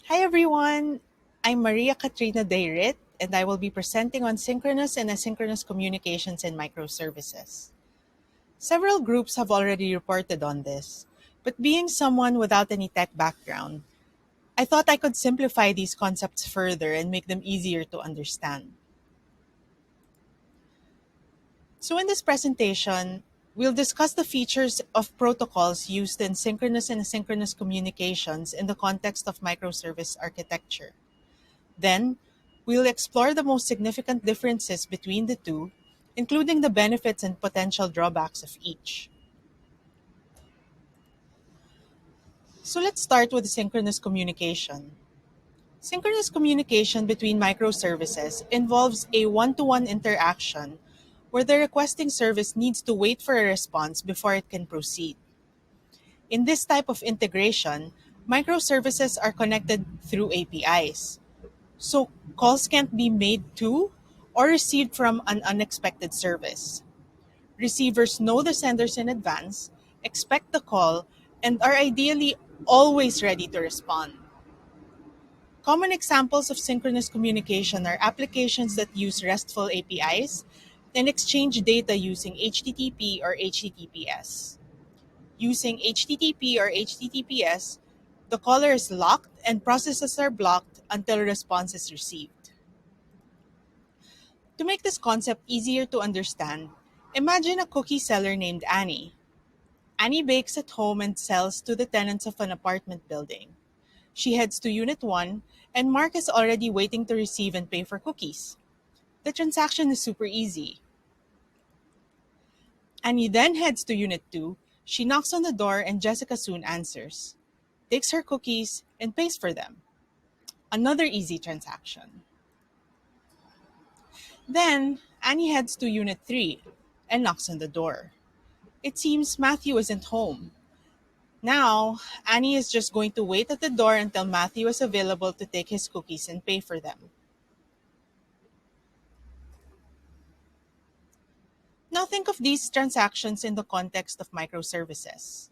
Hi everyone, I'm Maria Katrina Dayrit, and I will be presenting on synchronous and asynchronous communications and microservices. Several groups have already reported on this, but being someone without any tech background, I thought I could simplify these concepts further and make them easier to understand. So in this presentation, we'll discuss the features of protocols used in synchronous and asynchronous communications in the context of microservice architecture. Then, we'll explore the most significant differences between the two, including the benefits and potential drawbacks of each. So let's start with synchronous communication. Synchronous communication between microservices involves a one-to-one interaction where the requesting service needs to wait for a response before it can proceed. In this type of integration, microservices are connected through APIs. So calls can't be made to or received from an unexpected service. Receivers know the senders in advance, expect the call, and are ideally always ready to respond. Common examples of synchronous communication are applications that use RESTful APIs and exchange data using HTTP or HTTPS. Using HTTP or HTTPS, the caller is locked and processes are blocked until a response is received. To make this concept easier to understand, imagine a cookie seller named Annie. Annie bakes at home and sells to the tenants of an apartment building. She heads to Unit 1, and Mark is already waiting to receive and pay for cookies. The transaction is super easy. Annie then heads to Unit 2. She knocks on the door, and Jessica soon answers, takes her cookies, and pays for them. Another easy transaction. Then, Annie heads to Unit 3 and knocks on the door. It seems Matthew isn't home. Now, Annie is just going to wait at the door until Matthew is available to take his cookies and pay for them. Now, think of these transactions in the context of microservices.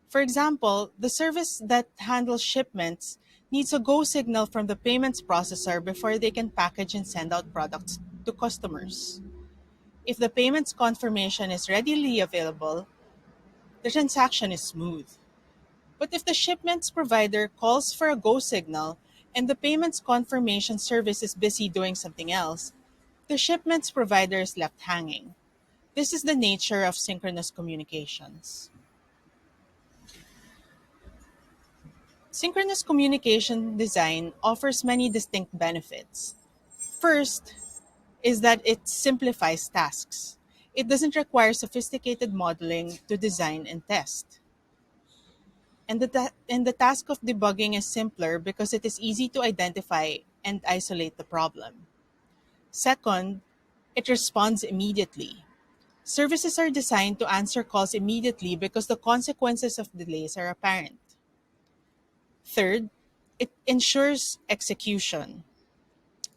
For example, the service that handles shipments needs a go signal from the payments processor before they can package and send out products to customers. If the payments confirmation is readily available, the transaction is smooth. But if the shipments provider calls for a go signal and the payments confirmation service is busy doing something else, the shipments provider is left hanging. This is the nature of synchronous communications. Synchronous communication design offers many distinct benefits. First is that it simplifies tasks. It doesn't require sophisticated modeling to design and test. And the task of debugging is simpler because it is easy to identify and isolate the problem. Second, it responds immediately. Services are designed to answer calls immediately because the consequences of delays are apparent. Third, it ensures execution.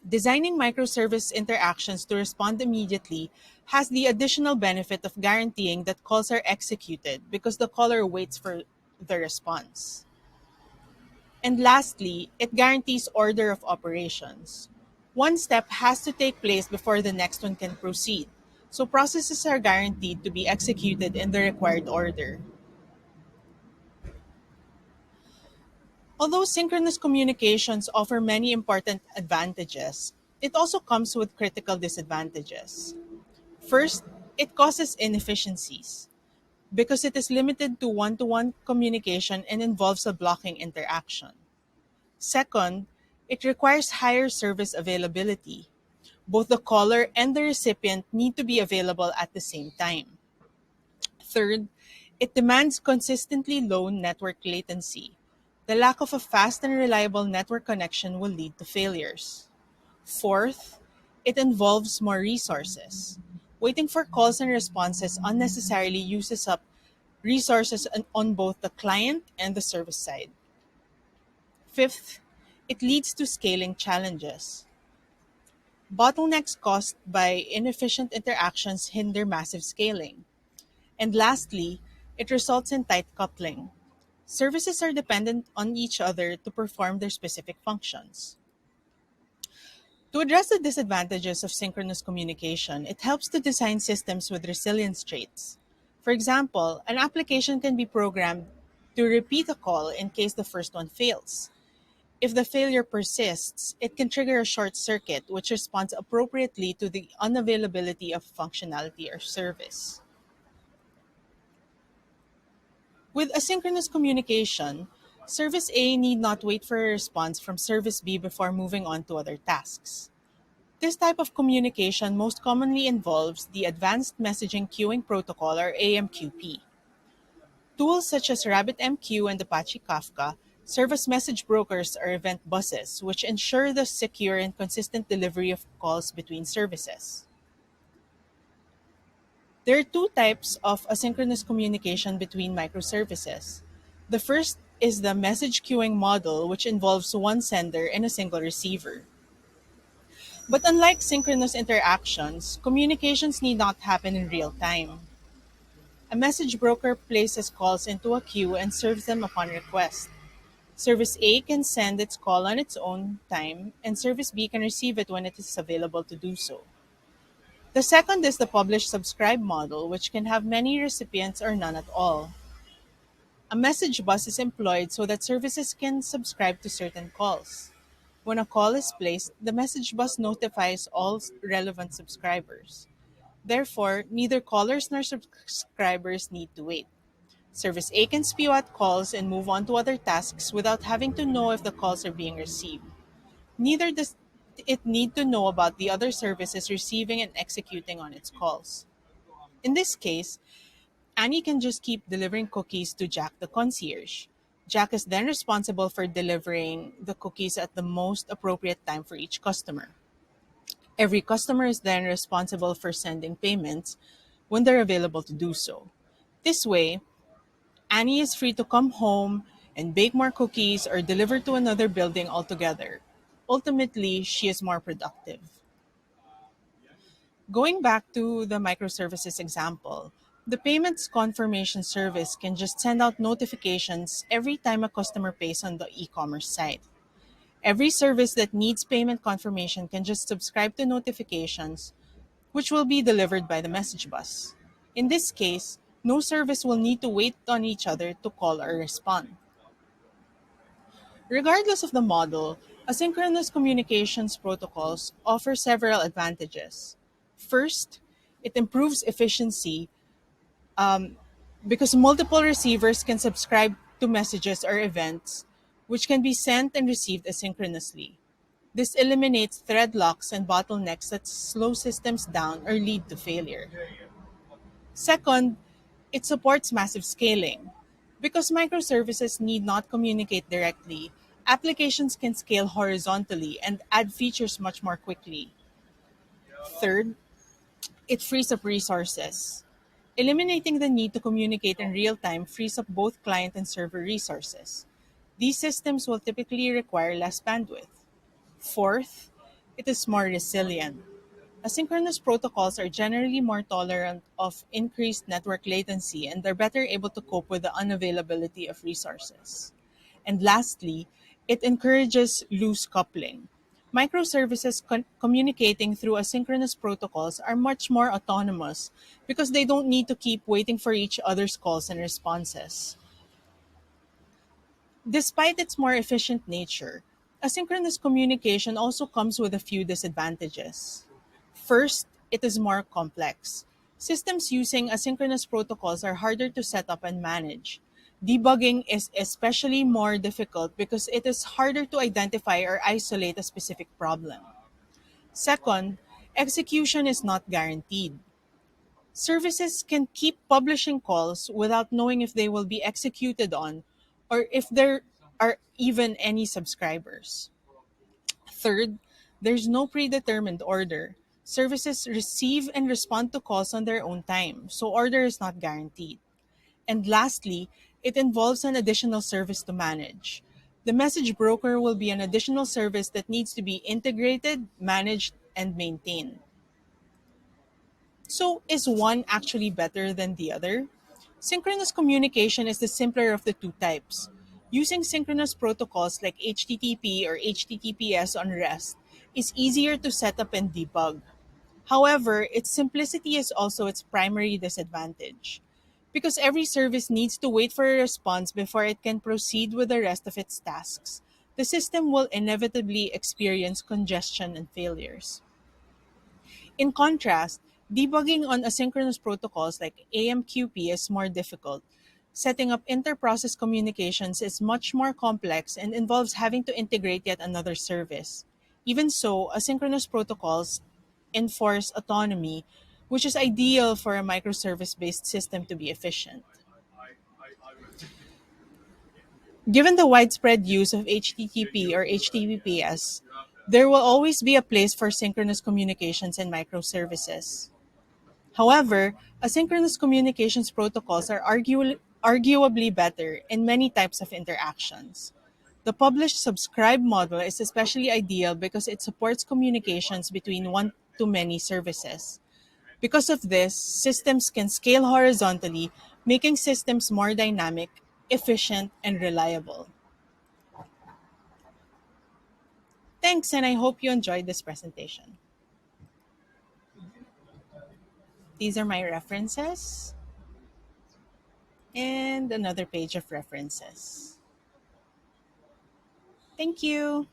Designing microservice interactions to respond immediately has the additional benefit of guaranteeing that calls are executed because the caller waits for the response. And lastly, it guarantees order of operations. One step has to take place before the next one can proceed, so processes are guaranteed to be executed in the required order. Although synchronous communications offer many important advantages, it also comes with critical disadvantages. First, it causes inefficiencies because it is limited to one communication and involves a blocking interaction. Second, it requires higher service availability. Both the caller and the recipient need to be available at the same time. Third, it demands consistently low network latency. The lack of a fast and reliable network connection will lead to failures. Fourth, it involves more resources. Waiting for calls and responses unnecessarily uses up resources on both the client and the service side. Fifth, it leads to scaling challenges. Bottlenecks caused by inefficient interactions hinder massive scaling. And lastly, it results in tight coupling. Services are dependent on each other to perform their specific functions. To address the disadvantages of synchronous communication, it helps to design systems with resilience traits. For example, an application can be programmed to repeat a call in case the first one fails. If the failure persists, it can trigger a short circuit which responds appropriately to the unavailability of functionality or service. With asynchronous communication, Service A need not wait for a response from Service B before moving on to other tasks. This type of communication most commonly involves the Advanced Messaging Queuing Protocol or AMQP. Tools such as RabbitMQ and Apache Kafka serve as message brokers or event buses, which ensure the secure and consistent delivery of calls between services. There are two types of asynchronous communication between microservices. The first is the message queuing model, which involves one sender and a single receiver. But unlike synchronous interactions, communications need not happen in real time. A message broker places calls into a queue and serves them upon request. Service A can send its call on its own time, and Service B can receive it when it is available to do so. The second is the publish subscribe model, which can have many recipients or none at all. A message bus is employed so that services can subscribe to certain calls. When a call is placed, the message bus notifies all relevant subscribers. Therefore, neither callers nor subscribers need to wait. Service A can spew out calls and move on to other tasks without having to know if the calls are being received. Neither does it need to know about the other services receiving and executing on its calls. In this case, Annie can just keep delivering cookies to Jack the concierge. Jack is then responsible for delivering the cookies at the most appropriate time for each customer. Every customer is then responsible for sending payments when they're available to do so. This way, Annie is free to come home and bake more cookies or deliver to another building altogether. Ultimately, she is more productive. Going back to the microservices example, the payments confirmation service can just send out notifications every time a customer pays on the e commerce site. Every service that needs payment confirmation can just subscribe to notifications, which will be delivered by the message bus. In this case, no service will need to wait on each other to call or respond. Regardless of the model, asynchronous communications protocols offer several advantages. First, it improves efficiency because multiple receivers can subscribe to messages or events, which can be sent and received asynchronously. This eliminates thread locks and bottlenecks that slow systems down or lead to failure. Second, it supports massive scaling. Because microservices need not communicate directly, applications can scale horizontally and add features much more quickly. Third, it frees up resources. Eliminating the need to communicate in real time frees up both client and server resources. These systems will typically require less bandwidth. Fourth, it is more resilient. Asynchronous protocols are generally more tolerant of increased network latency and are better able to cope with the unavailability of resources. And lastly, it encourages loose coupling. Microservices communicating through asynchronous protocols are much more autonomous because they don't need to keep waiting for each other's calls and responses. Despite its more efficient nature, asynchronous communication also comes with a few disadvantages. First, it is more complex. Systems using asynchronous protocols are harder to set up and manage. Debugging is especially more difficult because it is harder to identify or isolate a specific problem. Second, execution is not guaranteed. Services can keep publishing calls without knowing if they will be executed on or if there are even any subscribers. Third, there's no predetermined order. Services receive and respond to calls on their own time, so order is not guaranteed. And lastly, it involves an additional service to manage. The message broker will be an additional service that needs to be integrated, managed, and maintained. So, is one actually better than the other? Synchronous communication is the simpler of the two types. Using synchronous protocols like HTTP or HTTPS on REST is easier to set up and debug. However, its simplicity is also its primary disadvantage. Because every service needs to wait for a response before it can proceed with the rest of its tasks, the system will inevitably experience congestion and failures. In contrast, debugging on asynchronous protocols like AMQP is more difficult. Setting up inter-process communications is much more complex and involves having to integrate yet another service. Even so, asynchronous protocols enforce autonomy, which is ideal for a microservice-based system to be efficient. Given the widespread use of HTTP or HTTPS, there will always be a place for synchronous communications and microservices. However, asynchronous communications protocols are arguably better in many types of interactions. The publish subscribe model is especially ideal because it supports communications between one to many services. Because of this, systems can scale horizontally, making systems more dynamic, efficient, and reliable. Thanks, and I hope you enjoyed this presentation. These are my references and another page of references. Thank you.